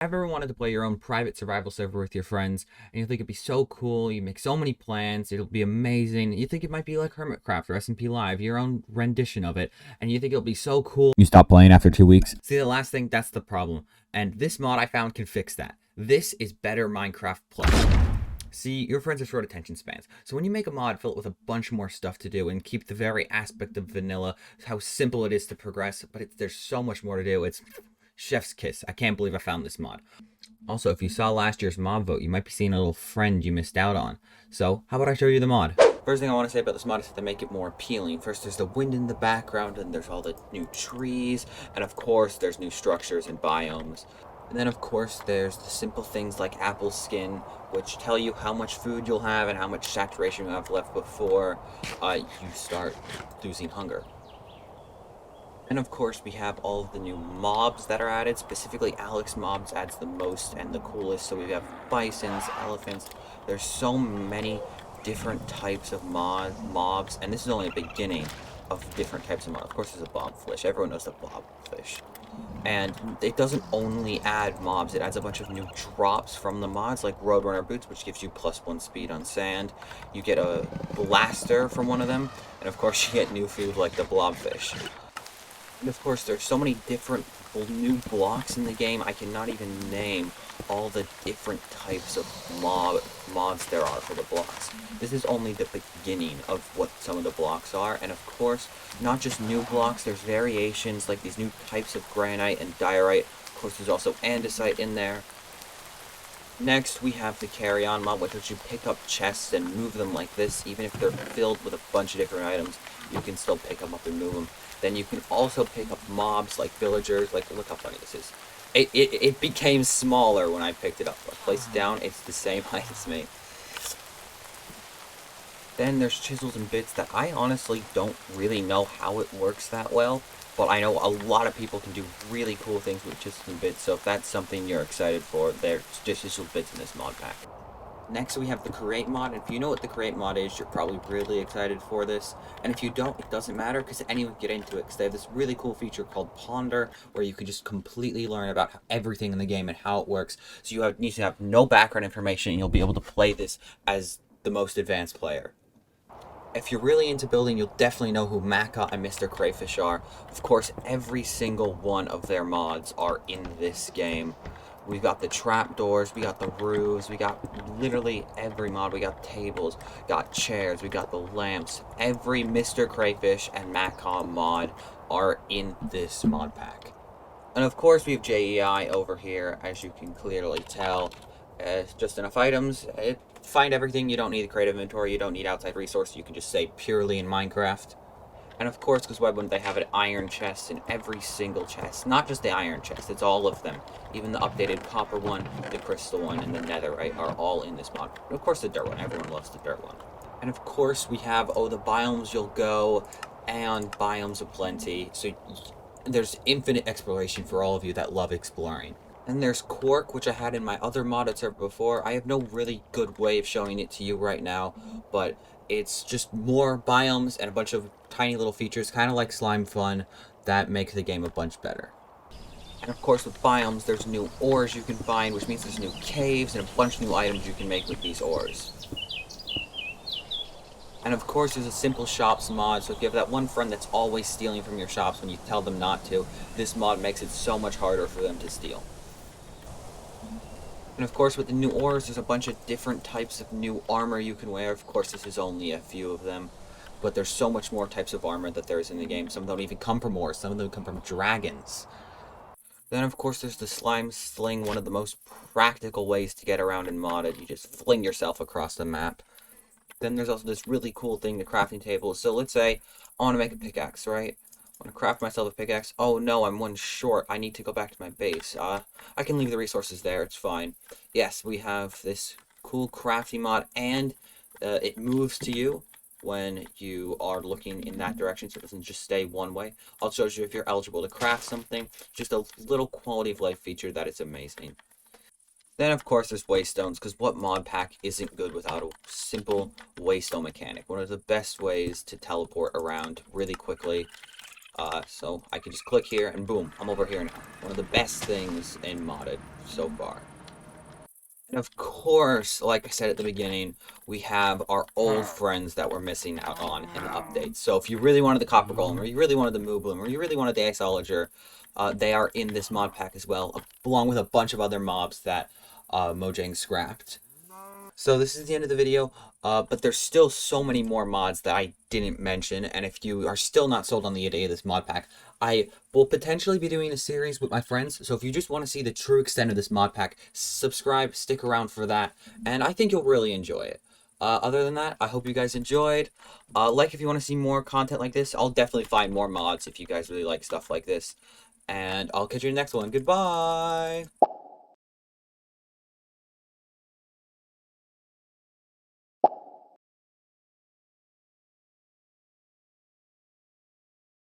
Ever wanted to play your own private survival server with your friends, and you think it'd be so cool, you make so many plans, it'll be amazing, you think it might be like Hermitcraft or SMP Live, your own rendition of it, and you think it'll be so cool, you stop playing after 2 weeks? See, the last thing, that's the problem, and this mod I found can fix that. This is Better Minecraft Plus. See, your friends have short attention spans, so when you make a mod, fill it with a bunch more stuff to do and keep the very aspect of vanilla, how simple it is to progress, but there's so much more to do. It's chef's kiss. I can't believe I found this mod. Also, if you saw last year's mod vote, you might be seeing a little friend you missed out on. So, how about I show you the mod? First thing I want to say about this mod is to make it more appealing. First, there's the wind in the background, and there's all the new trees, and of course, there's new structures and biomes. And then, of course, there's the simple things like apple skin, which tell you how much food you'll have and how much saturation you have left before you start losing hunger. And of course, we have all of the new mobs that are added. Specifically, Alex mobs adds the most and the coolest. So we have bisons, elephants. There's so many different types of mobs, and this is only a beginning of different types of mobs. Of course, there's a blobfish. Everyone knows the blobfish. And it doesn't only add mobs, it adds a bunch of new drops from the mods, like Roadrunner Boots, which gives you +1 speed on sand. You get a blaster from one of them, and of course you get new food like the blobfish. And of course, there's so many different new blocks in the game, I cannot even name all the different types of mods there are for the blocks. This is only the beginning of what some of the blocks are, and of course, not just new blocks, there's variations like these new types of granite and diorite. Of course, there's also andesite in there. Next, we have the carry-on mod, which lets you pick up chests and move them like this. Even if they're filled with a bunch of different items, you can still pick them up and move them. Then you can also pick up mobs like villagers. Like, look how funny this is. It became smaller when I picked it up. I place it down, it's the same height as me. Then there's chisels and bits that I honestly don't really know how it works that well. But I know a lot of people can do really cool things with chisels and bits, so if that's something you're excited for, there's just chisels and bits in this mod pack. Next, we have the Create mod, and if you know what the Create mod is, you're probably really excited for this. And if you don't, it doesn't matter, because anyone can get into it, because they have this really cool feature called Ponder, where you can just completely learn about everything in the game and how it works. So you need to have no background information, and you'll be able to play this as the most advanced player. If you're really into building, you'll definitely know who Maca and Mr. Crayfish are. Of course, every single one of their mods are in this game. We've got the trapdoors, we got the roofs, we got literally every mod. We got tables, got chairs, we got the lamps. Every Mr. Crayfish and Maca mod are in this mod pack. And of course, we have JEI over here, as you can clearly tell. Just enough items. Find everything. You don't need a creative inventory. You don't need outside resources. You can just say purely in Minecraft. And of course, because why wouldn't they have an iron chest in every single chest? Not just the iron chest, it's all of them. Even the updated copper one, the crystal one, and the netherite are all in this mod. And of course the dirt one. Everyone loves the dirt one. And of course we have, the biomes you'll go, and biomes aplenty. So there's infinite exploration for all of you that love exploring. And there's Quark, which I had in my other modded server before. I have no really good way of showing it to you right now, but it's just more biomes and a bunch of tiny little features, kind of like Slime Fun, that make the game a bunch better. And of course with biomes, there's new ores you can find, which means there's new caves and a bunch of new items you can make with these ores. And of course there's a simple shops mod, so if you have that one friend that's always stealing from your shops when you tell them not to, this mod makes it so much harder for them to steal. And of course with the new ores, there's a bunch of different types of new armor you can wear. Of course this is only a few of them, but there's so much more types of armor that there is in the game. Some don't even come from ores, some of them come from dragons. Then of course there's the slime sling, one of the most practical ways to get around in modded. You just fling yourself across the map. Then there's also this really cool thing, the crafting table. So let's say I want to make a pickaxe, right? I want to craft myself a pickaxe. Oh no, I'm one short. I need to go back to my base. I can leave the resources there. It's fine. Yes, we have this cool crafting mod, and it moves to you when you are looking in that direction, so it doesn't just stay one way. I'll show you if you're eligible to craft something. Just a little quality of life feature that is amazing. Then, of course, there's waystones, because what mod pack isn't good without a simple waystone mechanic? One of the best ways to teleport around really quickly. So I can just click here and boom, I'm over here now. One of the best things in modded so far. And of course, like I said at the beginning, we have our old friends that we're missing out on in the updates. So if you really wanted the Copper Golem, or you really wanted the Moo Bloom, or you really wanted the Ixologer, they are in this mod pack as well, along with a bunch of other mobs that Mojang scrapped. So this is the end of the video, but there's still so many more mods that I didn't mention, and if you are still not sold on the idea of this mod pack, I will potentially be doing a series with my friends, so if you just want to see the true extent of this mod pack, subscribe, stick around for that, and I think you'll really enjoy it. Other than that, I hope you guys enjoyed. Like if you want to see more content like this, I'll definitely find more mods if you guys really like stuff like this, and I'll catch you in the next one. Goodbye!